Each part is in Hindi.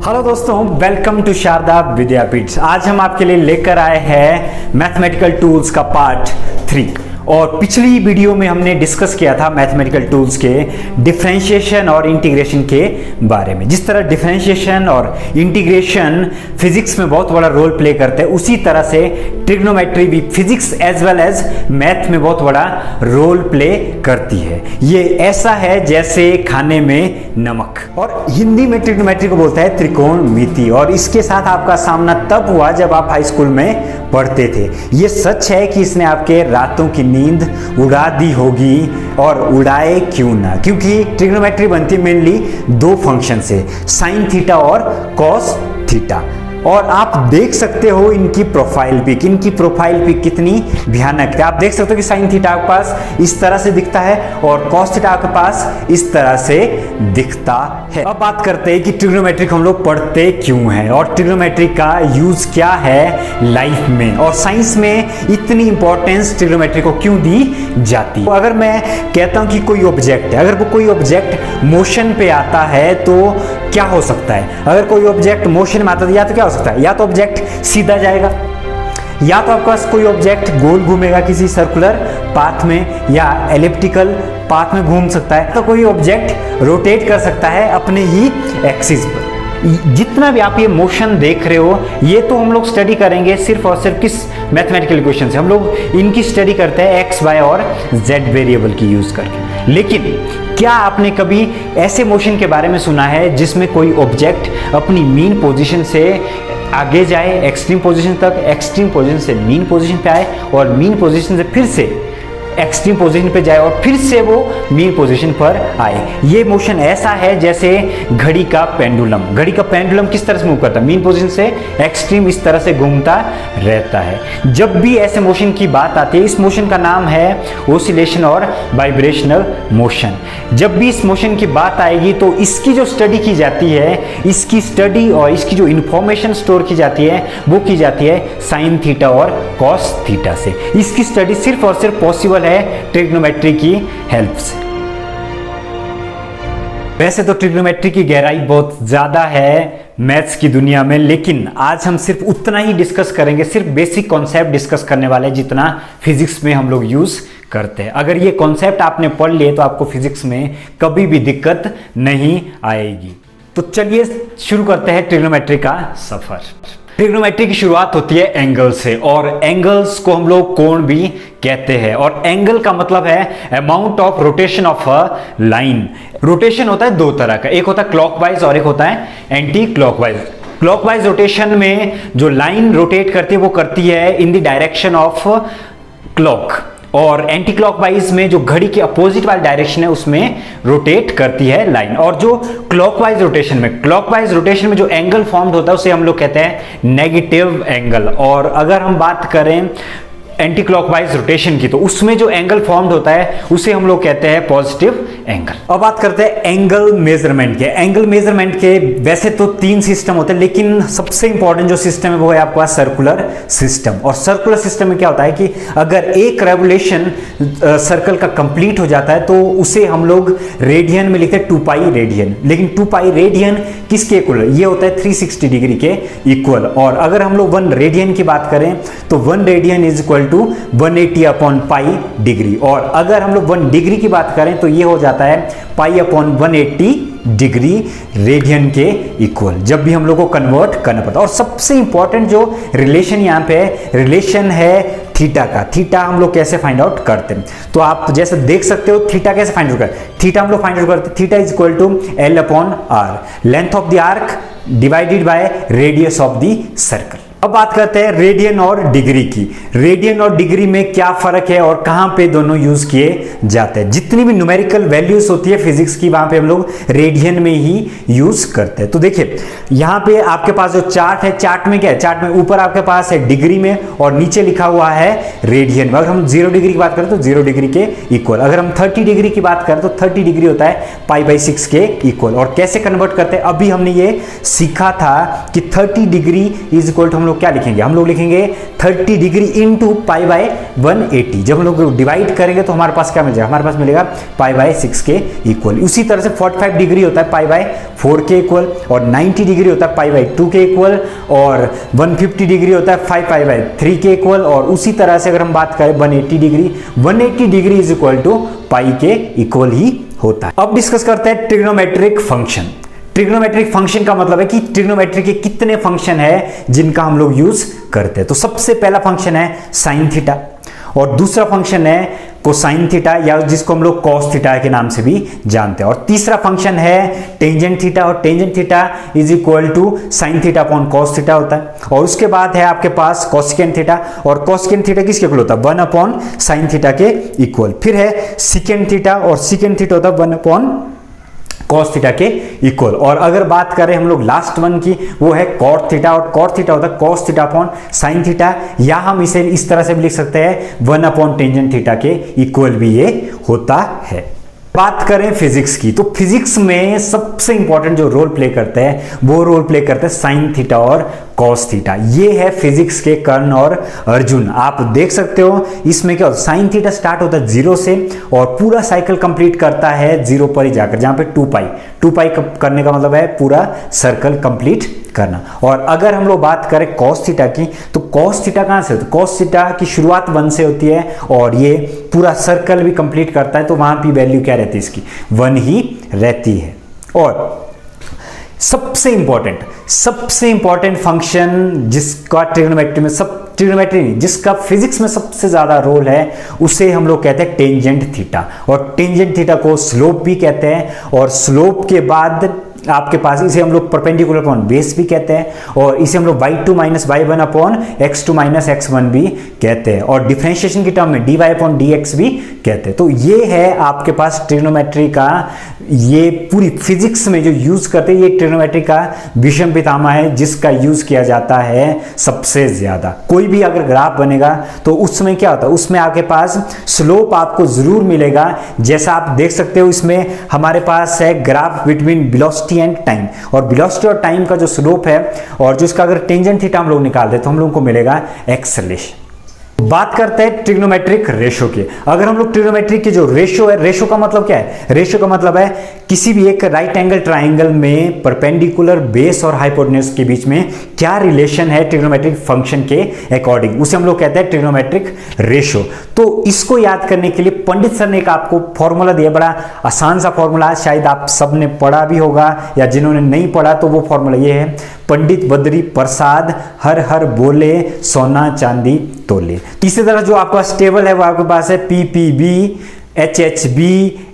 हेलो दोस्तों, वेलकम टू शारदा विद्यापीठ। आज हम आपके लिए लेकर आए हैं मैथमेटिकल टूल्स का पार्ट 3। और पिछली वीडियो में हमने डिस्कस किया था मैथमेटिकल टूल्स के डिफरेंशिएशन और इंटीग्रेशन के बारे में। जिस तरह डिफरेंशिएशन और इंटीग्रेशन फिजिक्स में बहुत बड़ा रोल प्ले करते हैं, उसी तरह से ट्रिग्नोमेट्री भी physics as well as math में बहुत बड़ा रोल प्ले करती है। ये ऐसा है जैसे खाने में नमक। और हिंदी में ट्रिग्नोमेट्री को बोलता है त्रिकोणमिति। और इसके साथ आपका सामना तब हुआ जब आप हाई स्कूल में पढ़ते थे। ये सच है कि इसने आपके रातों की नींद उड़ा दी होगी, और उड़ाए क्यों ना, क्योंकि ट्रिग्नोमेट्री बनती है मेनली दो फंक्शन से, साइन थीटा और कॉस थीटा। और आप देख सकते हो इनकी प्रोफाइल पिक कितनी भयानक है। आप देख सकते हो कि साइन थीटा आपके पास इस तरह से दिखता है और कॉस थीटा आपके पास इस तरह से दिखता है। अब बात करते हैं कि ट्रिग्नोमेट्री को हम लोग पढ़ते क्यों हैं और ट्रिग्नोमेट्री का यूज क्या है लाइफ में, और साइंस में इतनी इंपॉर्टेंस ट्रिग्नोमेट्री को क्यों दी जाती है। तो अगर मैं कहता हूं कि कोई ऑब्जेक्ट है, अगर कोई ऑब्जेक्ट मोशन पे आता है तो क्या हो सकता है। अगर कोई ऑब्जेक्ट मोशन में आता है या तो क्या हो सकता है, या तो ऑब्जेक्ट सीधा जाएगा, या तो आपके पास कोई ऑब्जेक्ट गोल घूमेगा किसी सर्कुलर पाथ में, या एलिप्टिकल पाथ में घूम सकता है, तो कोई ऑब्जेक्ट रोटेट कर सकता है अपने ही एक्सिस पर। जितना भी आप ये मोशन देख रहे हो, ये तो हम लोग स्टडी करेंगे सिर्फ और सिर्फ किस मैथमेटिकल इक्वेशन से। हम लोग इनकी स्टडी करते हैं एक्स वाई और जेड वेरिएबल की यूज करके। लेकिन क्या आपने कभी ऐसे मोशन के बारे में सुना है जिसमें कोई ऑब्जेक्ट अपनी मीन पोजीशन से आगे जाए एक्सट्रीम पोजीशन तक, एक्सट्रीम पोजीशन से मीन पोजीशन पे आए, और मीन पोजीशन से फिर से एक्सट्रीम पोजीशन पे जाए, और फिर से वो मीन पोजीशन पर आए। ये मोशन ऐसा है जैसे घड़ी का पेंडुलम किस तरह से मूव करता है, मीन पोजीशन से एक्सट्रीम इस तरह से घूमता रहता है। जब भी ऐसे मोशन की बात आती है, इस मोशन का नाम है ओसिलेशन और वाइब्रेशनल मोशन। जब भी इस मोशन की बात आएगी तो इसकी जो स्टडी की जाती है, इसकी स्टडी और इसकी जो इंफॉर्मेशन स्टोर की जाती है वो की जाती है साइन थीटा और कॉस थीटा से। इसकी स्टडी सिर्फ और सिर्फ पॉसिबल है ट्रिग्नोमेट्री की हेल्प से। वैसे तो ट्रिग्नोमेट्री की गहराई बहुत ज्यादा है मैथ्स की दुनिया में, लेकिन आज हम सिर्फ उतना ही डिस्कस करेंगे, सिर्फ बेसिक कॉन्सेप्ट डिस्कस करने वाले हैं जितना फिजिक्स में हम लोग यूज करते हैं। अगर ये कॉन्सेप्ट आपने पढ़ लिए तो आपको फिजिक्स में कभी भी दिक्कत नहीं आएगी। तो चलिए शुरू करते हैं ट्रिग्नोमेट्री का सफर। ट्रिग्नोमेट्री की शुरुआत होती है एंगल से, और एंगल्स को हम लोग कोण भी कहते हैं। और एंगल का मतलब है amount of rotation of a line. Rotation होता है दो तरह का, एक होता है क्लॉकवाइज और एक होता है एंटी क्लॉकवाइज। क्लॉकवाइज रोटेशन में जो लाइन रोटेट करती है वो करती है in the direction of clock, और एंटी क्लॉकवाइज में जो घड़ी के अपोजिट वाली डायरेक्शन है उसमें रोटेट करती है लाइन। और जो क्लॉकवाइज रोटेशन में जो एंगल फॉर्म्ड होता है उसे हम लोग कहते हैं नेगेटिव एंगल। और अगर हम बात करें एंटी क्लॉकवाइज रोटेशन की, तो उसमें जो एंगल फॉर्म्ड होता है उसे हम लोग कहते हैं पॉजिटिव एंगल। अब बात करते हैं एंगल मेजरमेंट के। एंगल मेजरमेंट के वैसे तो 3 सिस्टम होते हैं, लेकिन सबसे इंपॉर्टेंट जो सिस्टम है वो है आपका सर्कुलर सिस्टम। और सर्कुलर सिस्टम में क्या होता है कि अगर एक रेवोल्यूशन सर्कल का कंप्लीट हो जाता है तो उसे हम लोग रेडियन में लिखते हैं 2 पाई रेडियन। लेकिन 2 पाई रेडियन किसके इक्वल है, ये होता है 360 डिग्री के इक्वल। और अगर हम लोग 1 रेडियन की बात करें तो 1 radian is equal to 180 upon pi degree. और अगर हम लोग 1 डिग्री की बात करें तो ये हो जाता है पाई अपॉन 180 डिग्री रेडियन के इक्वल, जब भी हम लोग को कन्वर्ट करना पड़ता है। और सबसे इंपॉर्टेंट जो रिलेशन यहाँ पे रिलेशन है थीटा का। थीटा हम लोग कैसे फाइंड आउट करते हैं, तो आप जैसे देख सकते हो थीटा कैसे फाइंड आउट करते हैं। थीटा हम लोग फाइंड आउट करते हैं, theta is equal to L upon R, length of the arc divided by radius of the circle. अब बात करते हैं रेडियन और डिग्री की। रेडियन और डिग्री में क्या फर्क है और कहां पे दोनों यूज किए जाते हैं। जितनी भी न्यूमेरिकल वैल्यूज होती है फिजिक्स की, वहां पे हम लोग रेडियन में ही यूज करते हैं। तो देखिए यहां पे आपके पास जो चार्ट है, चार्ट में क्या है, चार्ट में ऊपर आपके पास है डिग्री में और नीचे लिखा हुआ है रेडियन। अगर हम 0 डिग्री की बात करें तो 0 डिग्री के इक्वल, अगर हम 30 डिग्री की बात करें तो 30 डिग्री होता है पाई/6 के इक्वल। और कैसे कन्वर्ट करते हैं, अभी हमने ये सीखा था कि 30 डिग्री इज इक्वल टू हम लोग क्या लिखेंगे, हम लोग लिखेंगे 30 डिग्री इंटू पाई बाय 180। जब हम लोग डिवाइड करेंगे तो हमारे पास क्या मिल जाएगा, हमारे पास मिलेगा पाई बाय 6 के इक्वल। उसी तरह से 45 डिग्री होता है पाई बाय 4 के इक्वल, और 90 डिग्री होता है पाई बाय 2 के इक्वल, और 150 डिग्री होता है 5 पाई बाय 3 के इक्वल। और उसी तरह से अगर हम बात करें 180 डिग्री इज इक्वल टू पाई के इक्वल ही होता है। अब डिस्कस करते हैं ट्रिग्नोमेट्रिक फंक्शन। ट्रिग्नोमेट्रिक फंक्शन का मतलब है कि ट्रिग्नोमेट्री के कितने फंक्शन है जिनका हम लोग यूज करते हैं। तो सबसे पहला फंक्शन है साइन थीटा, और दूसरा फंक्शन है कोसाइन थीटा, या जिसको हम लोग कॉस थीटा के नाम से भी जानते हैं, और तीसरा फंक्शन है टेंजेंट थीटा, और tangent theta is equal to sine theta upon cos theta होता है। और उसके बाद है आपके पास कोसेकेंट थीटा, और कोसेकेंट थीटा किसके इक्वल होता है, 1 अपॉन साइन थीटा के इक्वल। फिर है सिकेंट थीटा, और सिकेंट थीटा होता है 1 अपॉन कॉस थीटा के इक्वल। और अगर बात करें हम लोग लास्ट वन की, वो है कॉट थीटा, और कॉट थीटा होता है cos theta upon sine theta, या हम इसे इस तरह से भी लिख सकते हैं 1 अपॉन टेंजेंट थीटा के इक्वल भी ये होता है। बात करें फिजिक्स की, तो फिजिक्स में सबसे इंपॉर्टेंट जो रोल प्ले करते हैं वो रोल प्ले करते हैं साइन थीटा और कॉस थीटा। ये है फिजिक्स के कर्ण और अर्जुन। आप देख सकते हो इसमें क्या होता है, साइन थीटा स्टार्ट होता है 0 से और पूरा साइकिल कंप्लीट करता है 0 पर ही जाकर, जहां पे 2 पाई करने का मतलब है पूरा सर्कल कंप्लीट करना। और अगर हम लोग बात करें कॉस थीटा की, तो कॉस थीटा कहां से होती है, कॉस थीटा की शुरुआत 1 से होती है और ये पूरा सर्कल भी कंप्लीट करता है, तो वहां की वैल्यू क्या रहती है इसकी, 1 ही रहती है। और सबसे इंपॉर्टेंट फंक्शन जिसका ट्रिग्नोमेट्री जिसका फिजिक्स में सबसे ज्यादा रोल है, उसे हम लोग कहते हैं टेंजेंट थीटा, और टेंजेंट थीटा को स्लोप भी कहते हैं, और स्लोप के बाद आपके पास इसे हम लोग परपेंडिकुलर अपॉन बेस भी कहते हैं, और इसे हम लोग y2 minus y1 upon x2 minus x1 भी कहते हैं, और डिफरेंशिएशन की टर्म में dy अपॉन dx भी कहते हैं। तो ये है आपके पास ट्रिग्नोमेट्री का, ये पूरी फिजिक्स में जो यूज करते हैं, ये ट्रिग्नोमेट्री का विषम पितामह है जिसका यूज किया जाता है सबसे ज्यादा। कोई भी अगर ग्राफ बनेगा तो उसमें क्या होता है, उसमें आपके पास स्लोप आपको जरूर मिलेगा। जैसा आप देख सकते हो इसमें हमारे पास है graph between velocity and time, और वेलोसिटी और टाइम का जो स्लोप है और जिसका अगर टेंजेंट थीटा हम लोग निकाल दे तो हम लोग को मिलेगा एक्सेलरेशन। बात करते हैं ट्रिग्नोमेट्रिक रेशो की। अगर हम लोग ट्रिग्नोमेट्रिक की जो रेशो है, रेशो का मतलब क्या है, रेशो का मतलब है किसी भी एक राइट एंगल ट्राइंगल में परपेंडिकुलर बेस और हाइपोटेन्यूज के बीच में क्या रिलेशन है ट्रिग्नोमेट्रिक फंक्शन के अकॉर्डिंग, उसे हम लोग कहते हैं ट्रिग्नोमेट्रिक रेशो। तो इसको याद करने के लिए पंडित सर ने एक आपको फॉर्मूला दिया, बड़ा आसान सा फॉर्मूला, शायद आप सबने पढ़ा भी होगा, या जिन्होंने नहीं पढ़ा तो वो फॉर्मूला ये है, पंडित बद्री प्रसाद हर हर बोले सोना चांदी तोले। तीसरी तरह जो आपके पास टेबल है वो आपके पास है PPB HHB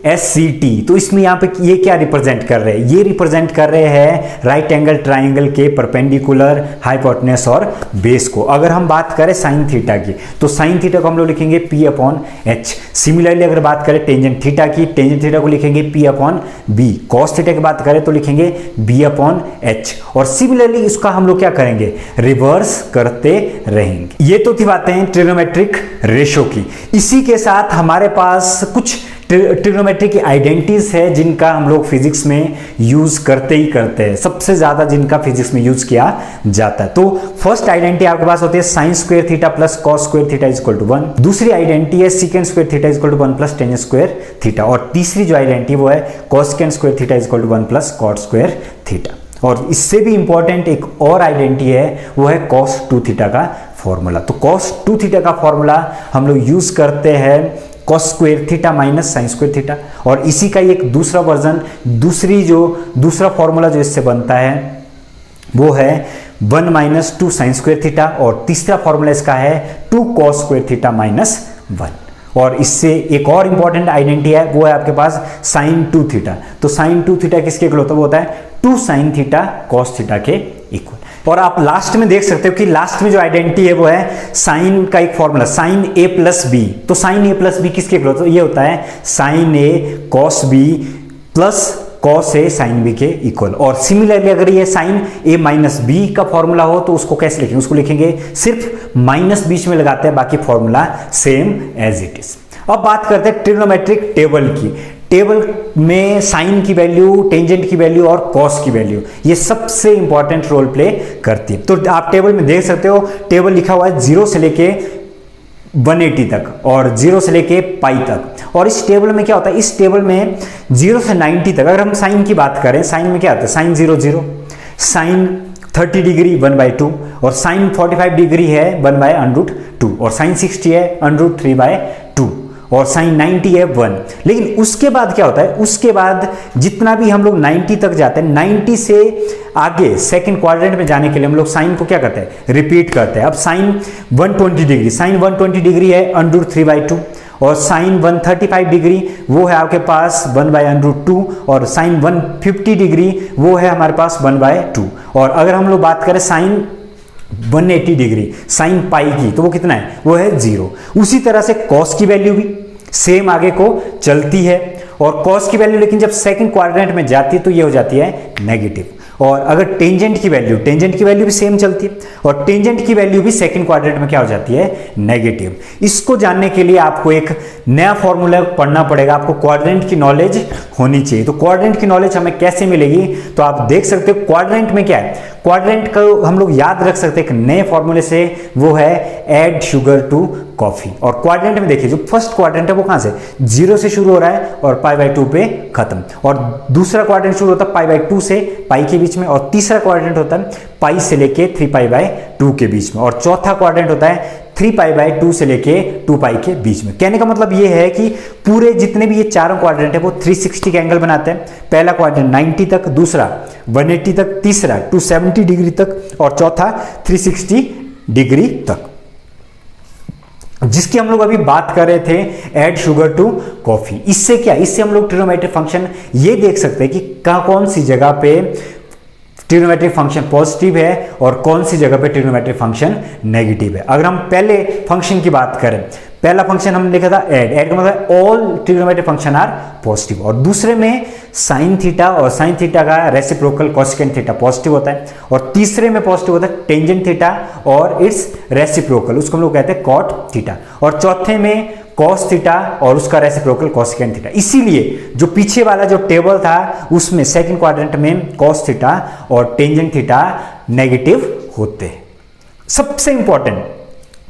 SCT। तो इसमें यहाँ पे ये क्या रिप्रेजेंट कर रहे हैं, ये रिप्रेजेंट कर रहे हैं राइट एंगल ट्राइंगल के परपेंडिकुलर हाइपोटेन्यूज और बेस को। अगर हम बात करें साइन थीटा की, तो साइन थीटा को हम लोग लिखेंगे P अपॉन H। सिमिलरली अगर बात करें टेंजेंट थीटा की, टेंजेंट थीटा को लिखेंगे P upon B। Cos theta की बात करें तो लिखेंगे B अपॉन H। और सिमिलरली इसका हम लोग क्या करेंगे, रिवर्स करते रहेंगे। ये तो थी बातें ट्रिग्नोमेट्रिक रेशो की। इसी के साथ हमारे पास कुछ ट्रिग्नोमेट्री की आइडेंटिटीज है जिनका हम लोग फिजिक्स में यूज करते ही करते हैं, सबसे ज्यादा जिनका फिजिक्स में यूज किया जाता है। तो फर्स्ट आइडेंटिटी आपके पास होती है sine square theta plus cos square theta is equal to 1। दूसरी आइडेंटिटी है second square theta is equal to 1 plus tangent square theta, और तीसरी जो आइडेंटिटी वो है cosecant square theta is equal to 1 plus cot square theta. और इससे भी इंपॉर्टेंट एक और आइडेंटिटी है, वो है cos 2 थीटा का फॉर्मूला। तो cos 2 थीटा का फॉर्मूला हम लोग यूज करते हैं cos square theta minus sign square theta, और इसी का एक दूसरा वर्जन, दूसरा फॉर्मूला जो इससे बनता है वो है 1 माइनस 2 साइन स्क्वायर थीटा, और तीसरा फॉर्मूला इसका है 2 cos स्क्वायर थीटा माइनस 1। और इससे एक और इंपॉर्टेंट आइडेंटिटी है, वो है आपके पास साइन 2 थीटा। तो साइन 2 थीटा किसके इक्वल होता है, वो होता है 2 साइन थीटा cos थीटा के इक्वल। और आप लास्ट में देख सकते हो कि लास्ट में जो आइडेंटिटी है वो है साइन का एक formula, sine A plus B. तो साइन A प्लस बी किसके इक्वल होता है, ये होता है sine A cos B plus cos A sine B के इक्वल। और सिमिलरली अगर ये साइन A माइनस B का फॉर्मूला हो तो उसको कैसे लिखेंगे, उसको लिखेंगे सिर्फ माइनस बीच में लगाते हैं, बाकी formula same as it is. अब बात करते हैं ट्रिग्नोमेट्रिक टेबल की। टेबल में साइन की वैल्यू, टेंजेंट की वैल्यू और कॉस की वैल्यू, ये सबसे इंपॉर्टेंट रोल प्ले करती है। तो आप टेबल में देख सकते हो, टेबल लिखा हुआ है 0 से लेके 180 तक और 0 से लेके पाई तक। और इस टेबल में क्या होता है, इस टेबल में 0 से 90 तक अगर हम साइन की बात करें, साइन में क्या आता है, साइन 0 0, साइन 30 डिग्री 1/2 और साइन 45 डिग्री है 1/√2 और साइन 60 है √3/2 और साइन 90 है 1। लेकिन उसके बाद क्या होता है, उसके बाद जितना भी हम लोग 90 तक जाते हैं, 90 से आगे सेकंड क्वाड्रेंट में जाने के लिए हम लोग साइन को क्या करते हैं, रिपीट करते हैं। अब साइन 120 डिग्री, साइन 120 डिग्री है √3/2 और साइन 135 डिग्री वो है आपके पास 1/√2 और साइन 150 डिग्री वो है हमारे पास 1/2। और अगर हम लोग बात करें साइन 180 डिग्री साइन पाई की, तो वो कितना है, वो है 0। उसी तरह से कॉस की वैल्यू भी सेम आगे को चलती है और कॉस की वैल्यू लेकिन जब सेकंड क्वाड्रेंट में जाती है तो ये हो जाती है नेगेटिव। और अगर टेंजेंट की वैल्यू भी सेम चलती है और टेंजेंट की वैल्यू भी सेकंड क्वाड्रेंट में क्या हो जाती है, नेगेटिव। इसको जानने के लिए आपको एक नया फॉर्मूला पढ़ना पड़ेगा, आपको क्वाड्रेंट की नॉलेज होनी चाहिए। तो क्वाड्रेंट की नॉलेज हमें कैसे मिलेगी, तो आप देख सकते हो क्वाड्रेंट में क्या है, क्वाड्रेंट को हम लोग याद रख सकते हैं एक नए फॉर्मूले से, वो है ऐड शुगर टू कॉफी। और क्वाड्रेंट में देखिए जो फर्स्ट क्वाड्रेंट है वो कहां से, 0 से शुरू हो रहा है और π/2 पे खत्म। और दूसरा क्वाड्रेंट शुरू होता है π/2 से पाई के बीच में और तीसरा क्वाड्रेंट होता है पाई से लेके 3π/2 के बीच में और चौथा क्वाड्रेंट होता है 3π/2 से लेके 2π के बीच में। कहने का मतलब ये है कि पूरे जितने भी ये चारों क्वाड्रेंट है वो 360 का एंगल बनाते हैं। पहला क्वाड्रेंट 90 तक, दूसरा 180 तक, तीसरा 270 डिग्री तक और चौथा 360 डिग्री तक, जिसकी हम लोग अभी बात कर रहे थे ऐड शुगर टू कॉफी। इससे क्या, इससे हम लोग ट्रिग्नोमेट्रिक फंक्शन ये देख सकते हैं कि कौन सी जगह पे ट्रिग्नोमेट्रिक फंक्शन पॉजिटिव है और कौन सी जगह पे ट्रिग्नोमेट्रिक फंक्शन नेगेटिव है। अगर हम पहले फंक्शन की बात करें, पहला फंक्शन हमने लिखा था ऐड का मतलब all trigonometric function are positive और दूसरे में साइन थीटा और साइन थीटा का रेसिप्रोकल कोसेकेंट थीटा पॉजिटिव होता है और तीसरे में पॉजिटिव होता है टेंजेंट थीटा और इट्स रेसिप्रोकल, उसको हम लोग कहते हैं कॉट थीटा और चौथे में कॉस थीटा और उसका रेसिप्रोकल कोसेकेंट थीटा। इसीलिए जो पीछे वाला जो टेबल था उसमें सेकंड क्वाड्रेंट में कॉस थीटा और टेंजेंट थीटा नेगेटिव होते हैं। सबसे इंपॉर्टेंट,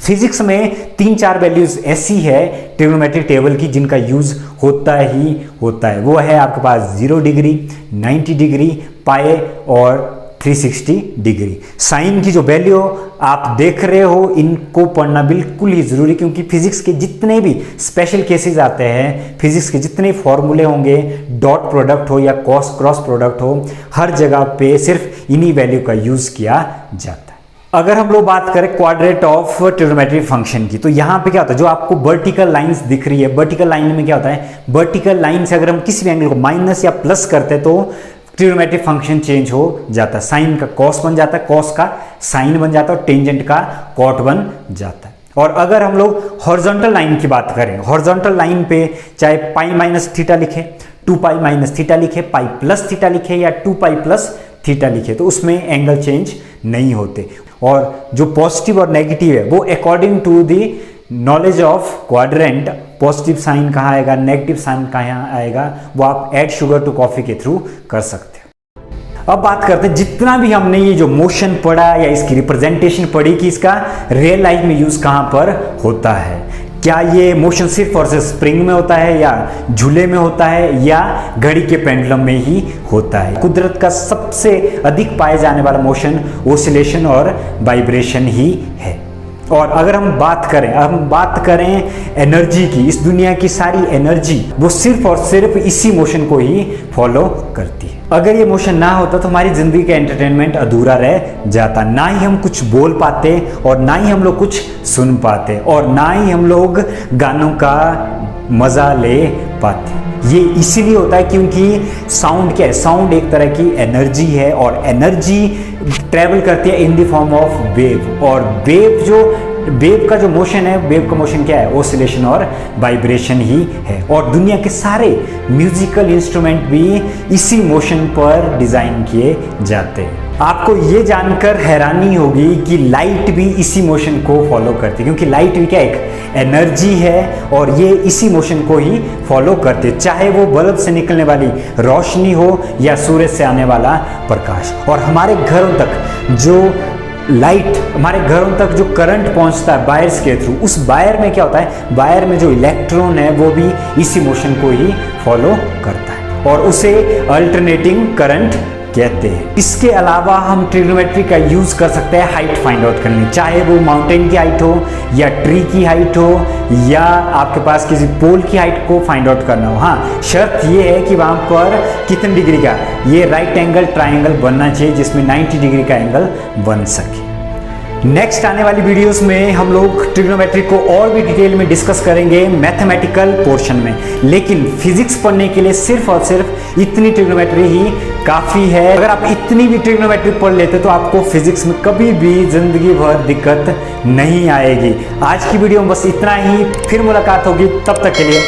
फिजिक्स में 3-4 वैल्यूज ऐसी है ट्रिग्नोमेट्रिक टेबल की जिनका यूज होता ही होता है। वो है आपके पास 0 डिग्री, 90 डिग्री, पाई और 360 डिग्री। साइन की जो वैल्यू आप देख रहे हो, इनको पढ़ना बिल्कुल ही जरूरी, क्योंकि फिजिक्स के जितने भी स्पेशल केसेस आते हैं, फिजिक्स के जितने फॉर्मूले होंगे, डॉट प्रोडक्ट हो या क्रॉस प्रोडक्ट हो, हर जगह पे सिर्फ इन्हीं वैल्यू का यूज किया जाता है। अगर हम लोग बात करें क्वाड्रेंट ऑफ ट्रिग्नोमेट्रिक फंक्शन की, तो यहाँ पे क्या होता है, जो आपको वर्टिकल लाइंस दिख रही है, वर्टिकल लाइन में क्या होता है, वर्टिकल लाइन से अगर हम किसी भी एंगल को माइनस या प्लस करते हैं तो ट्रिग्नोमेट्रिक फंक्शन चेंज हो जाता है। साइन का कॉस बन जाता है, कॉस का साइन बन जाता है और टेंजेंट का कॉट बन जाता है। और अगर हम लोग हॉरिजॉन्टल लाइन की बात करें, हॉरिजॉन्टल लाइन पे चाहे पाई माइनस थीटा लिखे, 2π माइनस थीटा लिखे, पाई प्लस थीटा लिखे या 2π प्लस थीटा लिखे, तो उसमें एंगल चेंज नहीं होते। और जो पॉजिटिव और नेगेटिव है वो according to the knowledge of quadrant, positive sign कहाँ आएगा, नेगेटिव साइन कहाँ आएगा, वो आप ऐड शुगर टू कॉफी के थ्रू कर सकते हैं। अब बात करते हैं, जितना भी हमने ये जो मोशन पढ़ा या इसकी रिप्रेजेंटेशन पढ़ी कि इसका रियल लाइफ में यूज कहाँ पर होता है, क्या ये मोशन सिर्फ और सिर्फ स्प्रिंग में होता है या झूले में होता है या घड़ी के पेंडुलम में ही होता है। कुदरत का सबसे अधिक पाए जाने वाला मोशन ओसिलेशन और वाइब्रेशन ही है। और अगर हम बात करें एनर्जी की, इस दुनिया की सारी एनर्जी वो सिर्फ और सिर्फ इसी मोशन को ही फॉलो करती है। अगर ये मोशन ना होता तो हमारी जिंदगी का एंटरटेनमेंट अधूरा रह जाता, ना ही हम कुछ बोल पाते और ना ही हम लोग कुछ सुन पाते और ना ही हम लोग गानों का मजा ले पाते। ये इसीलिए होता है क्योंकि साउंड क्या है, साउंड एक तरह की एनर्जी है और एनर्जी ट्रेवल करती है in the form of wave. और वेव का जो मोशन है, वेव का मोशन क्या है, ओसिलेशन और वाइब्रेशन ही है। और दुनिया के सारे म्यूजिकल इंस्ट्रूमेंट भी इसी मोशन पर डिजाइन किए जाते हैं। आपको ये जानकर हैरानी होगी कि लाइट भी इसी मोशन को फॉलो करती है, क्योंकि लाइट भी क्या एक एनर्जी है और ये इसी मोशन को ही फॉलो करती है, चाहे वो बल्ब से निकलने वाली रोशनी हो या सूरज से आने वाला प्रकाश। और हमारे घरों तक जो लाइट, हमारे घरों तक जो करंट पहुंचता है वायर्स के थ्रू, उस वायर में क्या होता है, वायर में जो इलेक्ट्रॉन है वो भी इसी मोशन को ही फॉलो करता है और उसे अल्टरनेटिंग करंट कहते हैं। इसके अलावा हम ट्रिग्नोमेट्री का यूज कर सकते हैं हाइट फाइंड आउट करने, चाहे वो माउंटेन की हाइट हो या ट्री की हाइट हो या आपके पास किसी पोल की हाइट को फाइंड आउट करना हो। हाँ, शर्त ये है कि वहां पर कितने डिग्री का ये राइट एंगल ट्राइंगल बनना चाहिए जिसमें 90 डिग्री का एंगल बन सके। नेक्स्ट आने वाली वीडियोस में हम लोग ट्रिग्नोमेट्री को और भी डिटेल में डिस्कस करेंगे मैथमेटिकल पोर्शन में, लेकिन फिजिक्स पढ़ने के लिए सिर्फ और सिर्फ इतनी ट्रिग्नोमेट्री ही काफ़ी है। अगर आप इतनी भी ट्रिग्नोमेट्री पढ़ लेते तो आपको फिजिक्स में कभी भी जिंदगी भर दिक्कत नहीं आएगी। आज की वीडियो में बस इतना ही, फिर मुलाकात होगी, तब तक के लिए